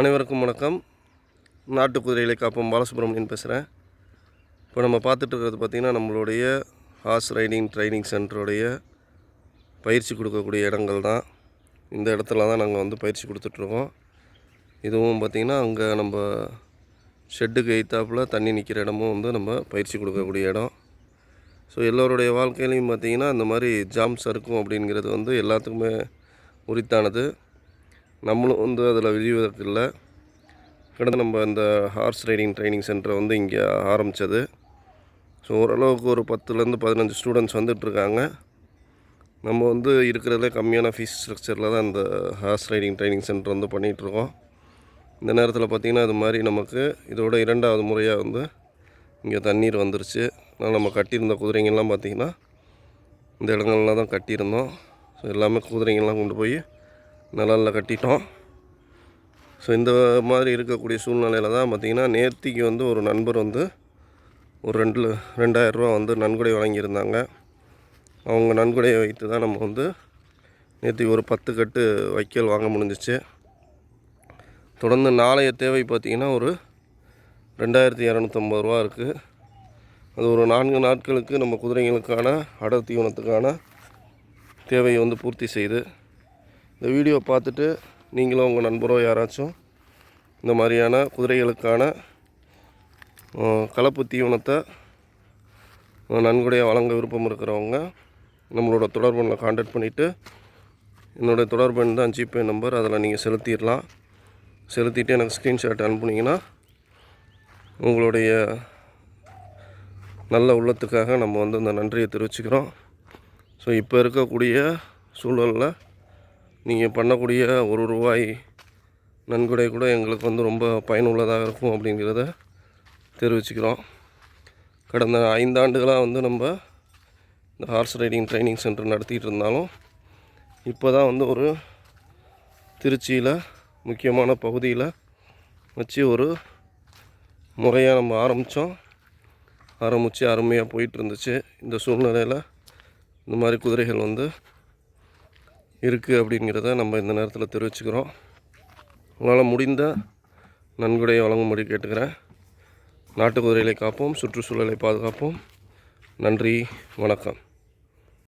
அனைவருக்கும் வணக்கம். நாட்டு குதிரைகளை காப்போம் பாலசுப்ரமணியன் பேசுகிறேன். இப்போ நம்ம பார்த்துட்டு இருக்கிறது பார்த்திங்கன்னா நம்மளுடைய ஹார்ஸ் ரைடிங் ட்ரைனிங் சென்டருடைய பயிற்சி கொடுக்கக்கூடிய இடங்கள் தான். இந்த இடத்துல தான் நாங்கள் வந்து பயிற்சி கொடுத்துட்ருக்கோம். இதுவும் பார்த்திங்கன்னா அங்கே நம்ம ஷெட்டுக்கு எய்த்தாப்பில் தண்ணி நிற்கிற இடமும் வந்து நம்ம பயிற்சி கொடுக்கக்கூடிய இடம். ஸோ எல்லோருடைய வாழ்க்கையிலையும் பார்த்திங்கன்னா அந்த மாதிரி ஜாம்ஸ் இருக்கும் அப்படிங்கிறது வந்து எல்லாத்துக்குமே உரித்தானது. நம்மளும் வந்து அதில் விதிவிலக்கில்லை. கடந்த நம்ம இந்த ஹார்ஸ் ரைடிங் ட்ரைனிங் சென்டரை வந்து இங்கே ஆரம்பித்தது. ஸோ ஓரளவுக்கு ஒரு 10லேருந்து 15 ஸ்டூடெண்ட்ஸ் வந்துட்டுருக்காங்க. நம்ம வந்து இருக்கிறதுலே கம்மியான ஃபீஸ் ஸ்ட்ரக்சரில் தான் இந்த ஹார்ஸ் ரைடிங் ட்ரைனிங் சென்டர் வந்து பண்ணிகிட்ருக்கோம். இந்த நேரத்தில் பார்த்திங்கன்னா அது மாதிரி நமக்கு இதோட 2வது முறையாக வந்து இங்கே தண்ணீர் வந்துருச்சு. அதனால் நம்ம கட்டியிருந்த குதிரைங்கள்லாம் பார்த்திங்கன்னா இந்த இடங்கள்லாம் தான் கட்டியிருந்தோம். ஸோ எல்லாமே குதிரைங்கள்லாம் கொண்டு போய் நிழலில் கட்டிட்டோம். ஸோ இந்த மாதிரி இருக்கக்கூடிய சூழ்நிலையில் தான் பார்த்திங்கன்னா நேர்த்திக்கு வந்து ஒரு நண்பர் வந்து ஒரு 2000 ரூபா வந்து நன்கொடை வழங்கியிருந்தாங்க. அவங்க நன்கொடையை வைத்து தான் நம்ம வந்து நேர்த்திக்கு ஒரு 10 கட்டு வைக்கல் வாங்க முடிஞ்சிச்சு. தொடர்ந்து நாளைய தேவை பார்த்திங்கன்னா ஒரு 2250 ரூபா இருக்குது. அது ஒரு 4 நாட்களுக்கு நம்ம குதிரைங்களுக்கான அடர் தீவனத்துக்கான தேவையை வந்து பூர்த்தி செய்து. இந்த வீடியோ பார்த்துட்டு நீங்களும் உங்கள் நண்பரோ யாராச்சும் இந்த மாதிரியான குதிரைகளுக்கான கலப்பு தீவனத்தை நன்கொடையாக வழங்க விருப்பம் இருக்கிறவங்க நம்மளோட தொடர்புகளை கான்டாக்ட் பண்ணிவிட்டு, என்னோடய தொடர்பு எண் தான் ஜிபே நம்பர், அதில் நீங்கள் செலுத்திடலாம். செலுத்திட்டு எனக்கு ஸ்க்ரீன்ஷாட் அனுப்புனீங்கன்னா உங்களுடைய நல்ல உள்ளத்துக்காக நம்ம வந்து இந்த நன்றியை தெரிவிச்சுக்கிறோம். ஸோ இப்போ இருக்கக்கூடிய சூழலில் நீங்கள் பண்ணக்கூடிய ₹1 நன்கொடை கூட எங்களுக்கு வந்து ரொம்ப பயனுள்ளதாக இருக்கும் அப்படிங்கிறத தெரிவிச்சுக்கிறோம். கடந்த 5 ஆண்டுகளாக வந்து நம்ம இந்த ஹார்ஸ் ரைடிங் ட்ரைனிங் சென்டர் நடத்திட்டு இருந்தாலும் இப்போ தான் வந்து ஒரு திருச்சியில் முக்கியமான பகுதியில் வச்சு ஒரு முறையாக நம்ம ஆரம்பித்து அருமையாக போயிட்டு இருந்துச்சு. இந்த சூழ்நிலையில் இந்த மாதிரி குதிரைகள் வந்து இருக்குது அப்படிங்கிறத நம்ம இந்த நேரத்தில் தெரிவிச்சுக்கிறோம். உங்களால் முடிந்த நன்கொடையை வழங்கும்படி கேட்டுக்கிறேன். நாட்டு குதிரைகளை காப்போம், சுற்றுச்சூழலை பாதுகாப்போம். நன்றி, வணக்கம்.